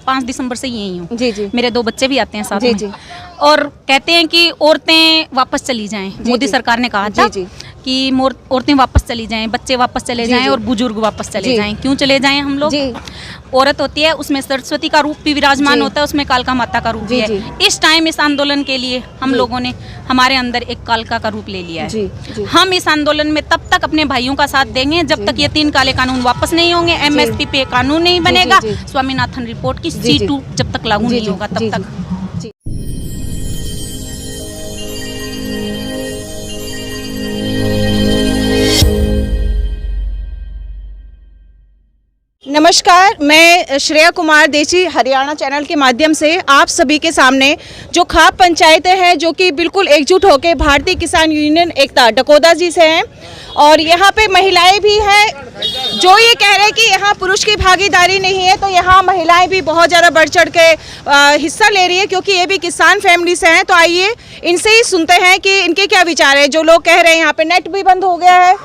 5 दिसंबर से यही हूँ। जी जी। मेरे 2 बच्चे भी आते हैं साथ जी में। जी। और कहते हैं कि औरतें वापस चली जाएं। मोदी सरकार ने कहा था कि औरतें वापस चली जाएं, बच्चे वापस चले जाएं और बुजुर्ग वापस चले जाएं। क्यों चले जाएं हम लोग? औरत होती है, उसमें सरस्वती का रूप भी विराजमान होता है, उसमें कालका माता का रूप भी है। इस टाइम इस आंदोलन के लिए हम लोगों ने हमारे अंदर एक कालका का रूप ले लिया है। हम इस आंदोलन में तब तक अपने भाइयों का साथ देंगे जब तक ये 3 काले कानून वापस नहीं होंगे, MSP पे कानून नहीं बनेगा, स्वामीनाथन रिपोर्ट की C2 जब तक लागू नहीं होगा तब तक। नमस्कार, मैं श्रेया कुमार देसी हरियाणा चैनल के माध्यम से आप सभी के सामने जो खाप पंचायतें हैं जो कि बिल्कुल एकजुट होकर भारतीय किसान यूनियन एकता डकोदा जी से हैं और यहाँ पे महिलाएं भी हैं जो ये कह रहे हैं कि यहाँ पुरुष की भागीदारी नहीं है, तो यहाँ महिलाएं भी बहुत ज़्यादा बढ़ चढ़ के हिस्सा ले रही है क्योंकि ये भी किसान फैमिली से हैं। तो आइए इनसे ही सुनते हैं कि इनके क्या विचार है। जो लोग कह रहे हैं यहाँ पे नेट भी बंद हो गया है,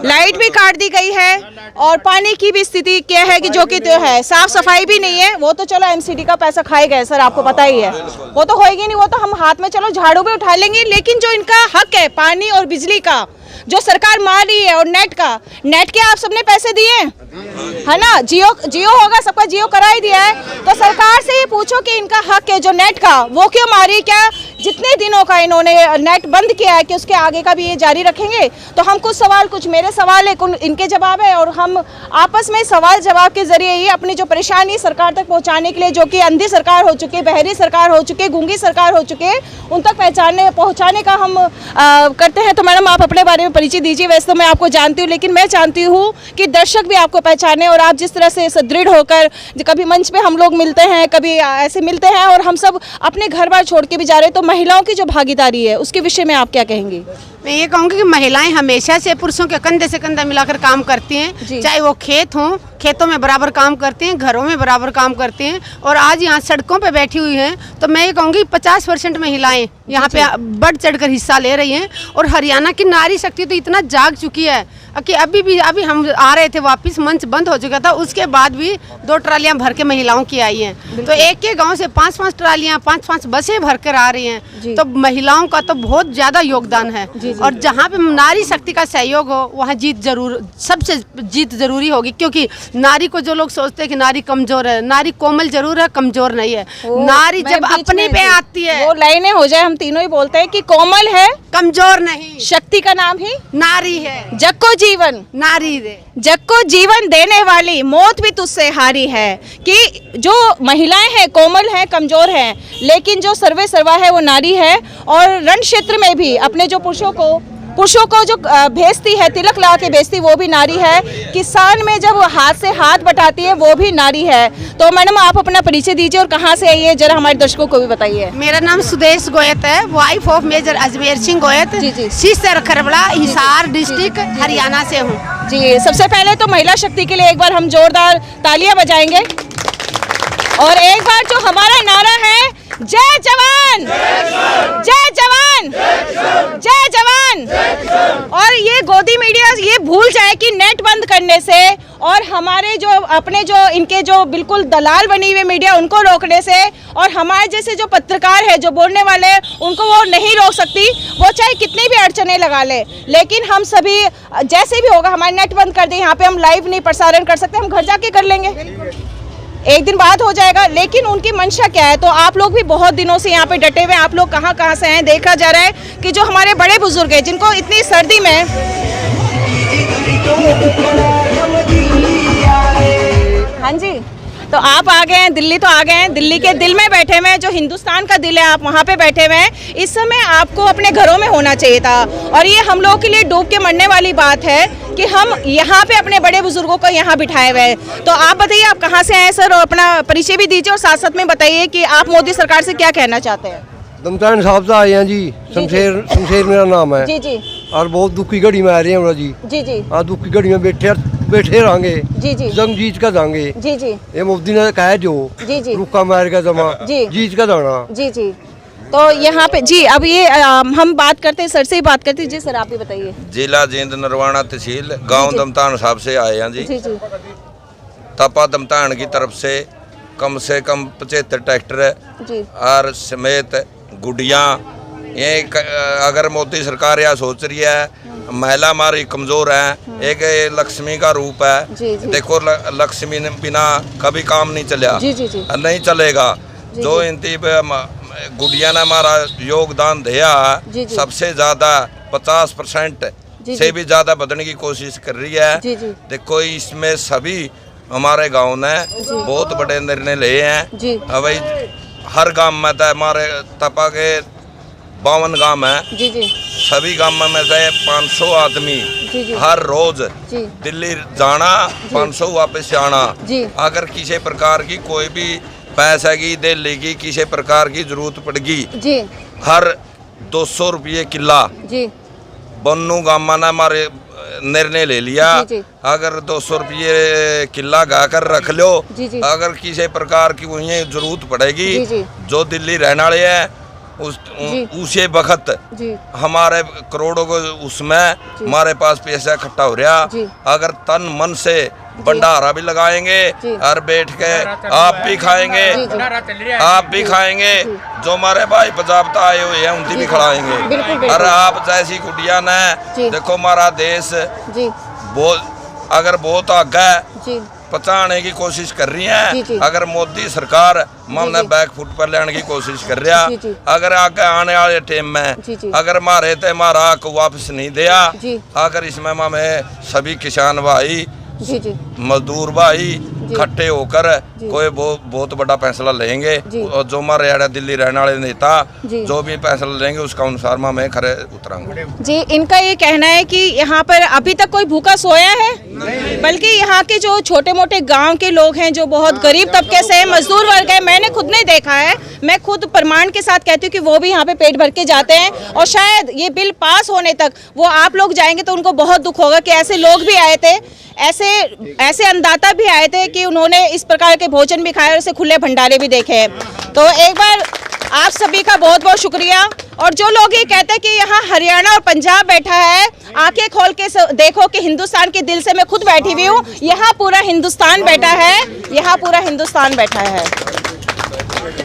लाइट भी काट दी गई है और पानी की भी स्थिति क्या है कि जो कि तो है, साफ सफाई भी नहीं है। वो तो चलो MCD का पैसा खाए गए सर, आपको पता ही है, वो तो होएगी नहीं, वो तो हम हाथ में चलो झाड़ू भी उठा लेंगे, लेकिन जो इनका हक है पानी और बिजली का जो सरकार मार रही है और नेट के आप सबने पैसे दिए है ना, जियो होगा, सबका जियो करा ही दिया है। तो सरकार से ये पूछो कि इनका हक है जो नेट का वो क्यों मारी, क्या जितने दिनों का इन्होंने नेट बंद किया है कि उसके आगे का भी ये जारी रखेंगे। तो हम कुछ मेरे सवाल है, इनके जवाब है और हम आपस में सवाल जवाब के जरिए ही अपनी जो परेशानी सरकार तक पहुंचाने के लिए, जो कि अंधी सरकार हो चुकी है, बहरी सरकार हो चुकी है, गूंगी सरकार हो चुकी है, उन तक पहुंचाने का हम करते हैं। तो मैडम आप अपने बारे में परिचय दीजिए। वैसे तो मैं आपको जानती हूँ, लेकिन मैं चाहती हूँ कि दर्शक भी आपको पहचाने और आप जिस तरह से सुदृढ़ होकर कभी मंच पे हम लोग मिलते हैं, कभी ऐसे मिलते हैं और हम सब अपने घर बार छोड़ के भी जा रहे हैं, तो महिलाओं की जो भागीदारी है उसके विषय में आप क्या कहेंगी? मैं ये कहूँगी कि महिलाएं हमेशा से पुरुषों के कंधे से कंधा मिलाकर काम करती हैं, चाहे वो खेत हों, खेतों में बराबर काम करती हैं, घरों में बराबर काम करती हैं और आज यहाँ सड़कों पे बैठी हुई हैं। तो मैं ये कहूँगी 50% महिलाएं यहाँ पे बढ़ चढ़कर हिस्सा ले रही हैं और हरियाणा की नारी शक्ति तो इतना जाग चुकी है कि अभी हम आ रहे थे वापस, मंच बंद हो चुका था, उसके बाद भी 2 ट्रालियाँ भर के महिलाओं की आई हैं। तो एक के गाँव से 5-5 ट्रालियाँ, 5-5 बसें भर कर आ रही हैं। तो महिलाओं का तो बहुत ज़्यादा योगदान है और जहाँ पे नारी शक्ति का सहयोग हो वहाँ सबसे जीत जरूरी होगी, क्योंकि नारी को जो लोग सोचते हैं कि नारी कमजोर है, नारी कोमल जरूर है, कमजोर नहीं है। नारी जब अपने पे आती है, वो लाइनें हो जाए, हम तीनों ही बोलते हैं कि कोमल है, कमजोर नहीं, शक्ति का नाम ही नारी है, जग को जीवन नारी दे, जग को जीवन देने वाली मौत भी तुझसे हारी है। कि जो महिलाएं हैं कोमल हैं, कमजोर हैं, लेकिन जो सर्वे सर्वा है वो नारी है और रण क्षेत्र में भी अपने जो पुरुषों को जो भेजती है, तिलक ला के भेजती, वो भी नारी है। किसान में जब हाथ से हाथ बटाती है वो भी नारी है। तो मैडम आप अपना परिचय दीजिए और कहाँ से आई है, जरा हमारे दर्शकों को भी बताइए। मेरा नाम सुदेश गोयत है, wife of major Ajmer Singh Goyat, Sisar Kharbara, Hisar district, Haryana से हूँ। जी, सबसे पहले तो महिला शक्ति के लिए एक बार हम जोरदार तालियां बजाएंगे और एक बार जो हमारा नारा है, जय जवान, जय जवान, जय जवान। और ये गोदी मीडिया ये भूल जाए कि नेट बंद करने से और हमारे जो अपने जो इनके जो बिल्कुल दलाल बनी हुई मीडिया उनको रोकने से और हमारे जैसे जो पत्रकार है जो बोलने वाले हैं उनको वो नहीं रोक सकती, वो चाहे कितनी भी अड़चने लगा ले। लेकिन हम सभी जैसे भी होगा, हमारे नेट बंद कर दे, यहाँ पे हम लाइव नहीं प्रसारण कर सकते, हम घर जाके कर लेंगे, एक दिन बाद हो जाएगा। लेकिन उनकी मंशा क्या है? तो आप लोग भी बहुत दिनों से यहाँ पे डटे हुए, आप लोग कहाँ से हैं, देखा जा रहा है कि जो हमारे बड़े बुजुर्ग हैं जिनको इतनी सर्दी में, हाँ जी, तो आप आ गए हैं, दिल्ली तो आ गए हैं, दिल्ली के दिल में बैठे हुए हैं, जो हिंदुस्तान का दिल है, आप वहाँ पे बैठे हुए हैं। इस समय आपको अपने घरों में होना चाहिए था और ये हम लोगों के लिए डूब के मरने वाली बात है कि हम यहाँ पे अपने बड़े बुजुर्गों को यहाँ बिठाए हुए हैं। तो आप बताइए आप कहाँ से आए सर, और अपना परिचय भी दीजिए और साथ साथ में बताइए कि आप मोदी सरकार से क्या कहना चाहते हैं। दमतान साहब से आए हैं जी, शमशेर मेरा नाम है जी जी, और बहुत दुख की घड़ी में आ रहे हैं जी जी जी, हाँ, दुख की घड़ी में बैठे रहेंगे जी जी, जंग जीत का जाएंगे जी जी, ये मोदी ने कहा जो जी जी, रुका मार का जमा जी, जीत का जाना जी जी। तो यहाँ पे जी अब ये हम बात करते हैं, सर से ही बात करते हैं। जी सर आप भी बताइए। जिला जींद नरवाना तहसील गांव दमतान साहब से आए हैं जी। जी जी, तपा दमतान की तरफ से कम से कम 75 ट्रैक्टर है जी और समेत गुड़िया। ये अगर मोदी सरकार यह सोच रही है महिला हमारी कमज़ोर है, एक ये लक्ष्मी का रूप है। जी, जी। देखो लक्ष्मी ने बिना कभी काम नहीं चला, जी जी जी नहीं चलेगा। जो इनती पे गुड़िया ने हमारा योगदान दिया जी, जी। सबसे ज़्यादा 50% जी, से जी। भी ज़्यादा बढ़ने की कोशिश कर रही है। जी, जी। देखो इसमें सभी हमारे गांव ने बहुत बड़े निर्णय लिए हैं। जी। अब भाई हर गांव में तो हमारे तपा के 52 गांव है, जी जी सभी गांव में से 500 आदमी जी, जी। हर रोज जी। दिल्ली जाना, 500 वापस आना। जी। अगर किसी प्रकार की कोई भी पैसा की दिल्ली की किसी प्रकार की जरूरत पड़गी, जी हर 200 रुपये किला जी बन्नू गामा ने हमारे निर्णय ले लिया। जी, जी। अगर 200 रुपये किला गा कर रख लो, जी, जी। अगर किसी प्रकार की उन्हें जरूरत पड़ेगी, जी, जी। जो दिल्ली रहने वाले हैं उसे वक्त जी हमारे करोड़ों को उसमें हमारे पास पैसा इकट्ठा हो रहा। जी। अगर तन मन से भंडारा भी लगाएंगे जी। और बैठ के आप भी खाएंगे, आप भी खाएंगे, जो हमारे भाई पंजाबता आए हुए हैं उनकी भी खिलाएंगे। बिल्कुल, बिल्कुल। और आप जैसी कुटिया ने जी। देखो हमारा देश जी बहुत अगर बहुत आगे जी पहुंचाने की कोशिश कर रही जी, है। जी। अगर मोदी सरकार हमने जी। बैक फुट पर लेने की कोशिश कर रहा, जी, जी। अगर आगे आने वाले टाइम में जी, जी। अगर हमारे तो हमारा हक वापस नहीं दिया, जी। अगर इसमें हमें सभी किसान भाई जी जी मजदूर भाई इकट्ठे होकर जी। कोई बहुत बड़ा फैसला लेंगे। जी। और जो हमारे दिल्ली रहने वाले नेता जी। जो भी फैसला लेंगे उसका अनुसार मैं खरे उतरांगे। जी इनका ये कहना है कि यहाँ पर अभी तक कोई भूखा सोया है, बल्कि यहाँ के जो छोटे मोटे गांव के लोग हैं जो बहुत गरीब तबके से हैं, मजदूर वर्ग है, मैंने खुद नहीं देखा है, मैं खुद प्रमाण के साथ कहती हूँ कि वो भी यहाँ पे पेट भर के जाते हैं। और शायद ये बिल पास होने तक वो आप लोग जाएंगे तो उनको बहुत दुख होगा कि ऐसे लोग भी आए थे, ऐसे अन्नदाता भी आए थे कि उन्होंने इस प्रकार के भोजन भी खाए और ऐसे खुले भंडारे भी देखे हैं। तो एक बार आप सभी का बहुत बहुत शुक्रिया। और जो लोग ये कहते हैं कि यहाँ हरियाणा और पंजाब बैठा है, आंखें खोल के देखो कि हिंदुस्तान के दिल से मैं खुद बैठी हुई हूँ, यहाँ पूरा हिंदुस्तान बैठा है, यहाँ पूरा हिंदुस्तान बैठा है।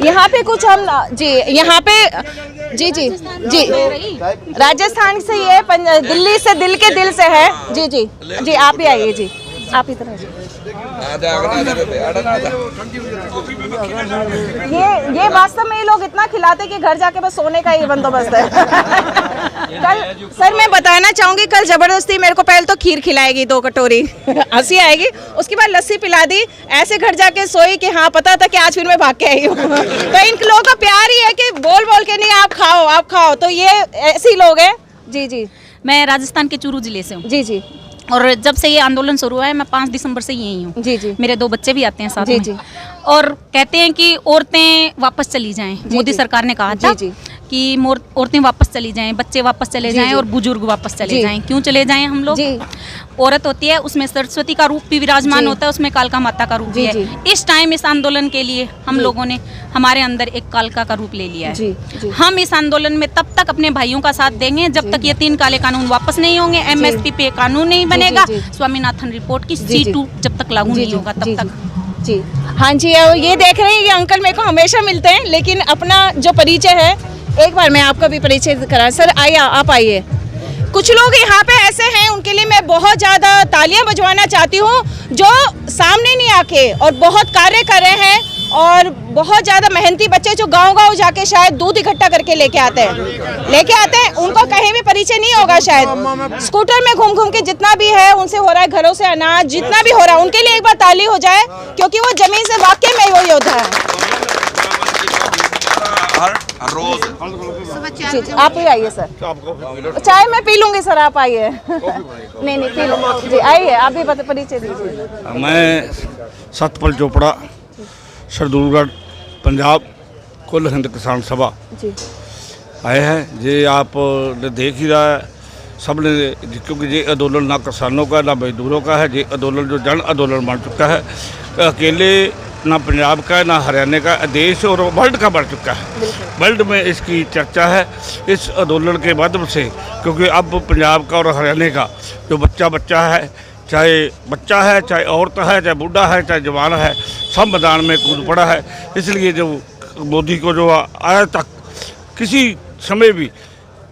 यहाँ पे कुछ हम जी यहाँ पे जी जी जी राजस्थान से ये दिल्ली से दिल के दिल से है। जी जी जी आप ही आइए, जी आप इधर आइए। ये वास्तव में ये लोग इतना खिलाते कि घर जाके बस सोने का ही बंदोबस्त है। कल सर मैं बताना चाहूंगी, कल जबरदस्ती मेरे को पहले तो खीर खिलाएगी 2 कटोरी, हंसी आएगी, उसके बाद लस्सी पिला दी, ऐसे घर जाके सोई कि हाँ पता था कि आज फिर मैं भाग के आई हूँ। तो इन लोगों का प्यार ही है कि बोल बोल के नहीं आप खाओ, तो ये ऐसे ही लोग हैं। जी जी मैं राजस्थान के चूरू जिले से हूँ। जी जी और जब से ये आंदोलन शुरू हुआ है, मैं 5 दिसंबर से यही हूँ। जी जी मेरे 2 बच्चे भी आते हैं साथ जी में। जी और कहते हैं कि औरतें वापस चली जाएं। मोदी जी। सरकार ने कहा था जी, जी। कि औरतें वापस चली जाएं, बच्चे वापस चले जी, जाएं जी। और बुजुर्ग वापस चले जी। जाएं। क्यों चले जाएं हम लोग? जी। औरत होती है, उसमें सरस्वती का रूप भी विराजमान जी। होता है, उसमें कालका माता का रूप भी जी, है। जी। इस टाइम इस आंदोलन के लिए हम जी। लोगों ने हमारे अंदर एक कालका का रूप ले लिया है। जी, जी। हम इस आंदोलन में तब तक अपने भाइयों का साथ देंगे जब तक ये 3 काले कानून वापस नहीं होंगे, MSP पे कानून नहीं बनेगा, जी। स्वामीनाथन रिपोर्ट की जी, जी। C2 जब तक लागू नहीं होगा तब तक। जी हाँ जी ये देख रहे हैं, ये अंकल मेरे को हमेशा मिलते हैं, लेकिन अपना जो परिचय है एक बार मैं आपका भी परिचय करा। सर आइए, आप आइए। कुछ लोग यहाँ पे ऐसे हैं, उनके लिए मैं बहुत ज़्यादा तालियां बजवाना चाहती हूँ, जो सामने नहीं आके और बहुत कार्य कर रहे हैं, और बहुत ज़्यादा मेहनती बच्चे जो गांव-गांव जाके शायद दूध इकट्ठा करके लेके आते हैं, उनको कहीं भी परिचय नहीं होगा शायद। स्कूटर में घूम के जितना भी है उनसे हो रहा है, घरों से अनाज जितना भी हो रहा है, उनके लिए एक बार ताली हो जाए, क्योंकि वो जमीन से वाकई में वो योद्धा है। हर रोज जी आप ही आइए सर, चाय मैं पी लूंगी सर, आप आइए। नहीं पी लूँगी जी, आइए आप भी परिचय दीजिए। मैं सतपाल चोपड़ा, सरदूलगढ़, पंजाब, कुल हिंद किसान सभा जी आए हैं। ये आप देख ही रहा है सब ने, क्योंकि ये आंदोलन ना किसानों का ना मजदूरों का है, ये आंदोलन जो जन आंदोलन बन चुका है, अकेले ना पंजाब का ना हरियाणा का, देश और वर्ल्ड का बढ़ चुका है। वर्ल्ड में इसकी चर्चा है इस आंदोलन के माध्यम से, क्योंकि अब पंजाब का और हरियाणा का जो बच्चा है चाहे बच्चा है, चाहे औरत है, चाहे बूढ़ा है, चाहे जवान है, सब मैदान में कूद पड़ा है। इसलिए जो मोदी को जो आया तक किसी समय भी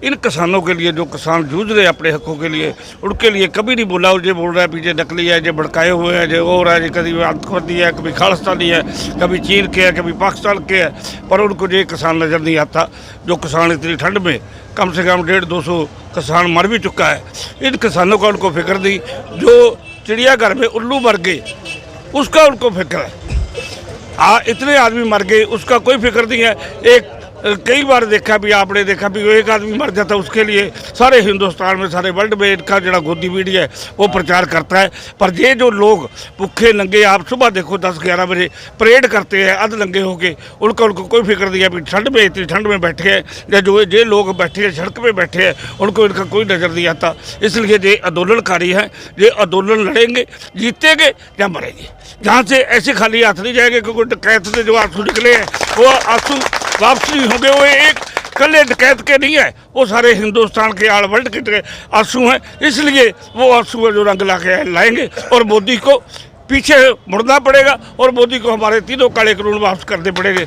इन किसानों के लिए, जो किसान जूझ रहे अपने हकों के लिए, उनके लिए कभी नहीं बोला। ये बोल रहा है पीछे नकली है, जो भड़काए हुए हैं, जो हो रहा है, कभी आतंकवादी है, कभी खालिस्तानी है, कभी चीन के है, कभी पाकिस्तान के है, पर उनको ये किसान नज़र नहीं आता। जो किसान इतनी ठंड में कम से कम 150-200 किसान मर भी चुका है, इन किसानों का उनको फिक्र नहीं। जो चिड़ियाघर में उल्लू मर गए उसका उनको फिक्र है। इतने आदमी मर गए उसका कोई फिक्र नहीं है। एक कई बार देखा भी, आपने देखा भी, एक आदमी मर जाता है उसके लिए सारे हिंदुस्तान में, सारे वर्ल्ड में इनका जो गोदी मीडिया है वो प्रचार करता है। पर ये जो लोग भूखे नंगे, आप सुबह देखो 10-11 बजे परेड करते हैं अध नंगे होके, उनको कोई फिक्र नहीं है। अभी ठंड में, इतनी ठंड में बैठे हैं, या जो ये लोग बैठे हैं सड़क पे बैठे हैं, उनको इनका कोई नज़र नहीं आता। इसलिए ये आंदोलनकारी हैं, ये आंदोलन लड़ेंगे, जीतेंगे या मरेंगे। जहाँ से ऐसे खाली हाथ नहीं जाएंगे, क्योंकि डकैत से जो आंसू निकले हैं वो आंसू वापस नहीं होंगे। वो एक कल्ले डकैत के नहीं है, वो सारे हिंदुस्तान के आल वर्ल्ड के आंसू हैं। इसलिए वो आंसू जो रंग लाएंगे और मोदी को पीछे मुड़ना पड़ेगा और मोदी को हमारे 3 काले कानून वापस करने पड़ेंगे।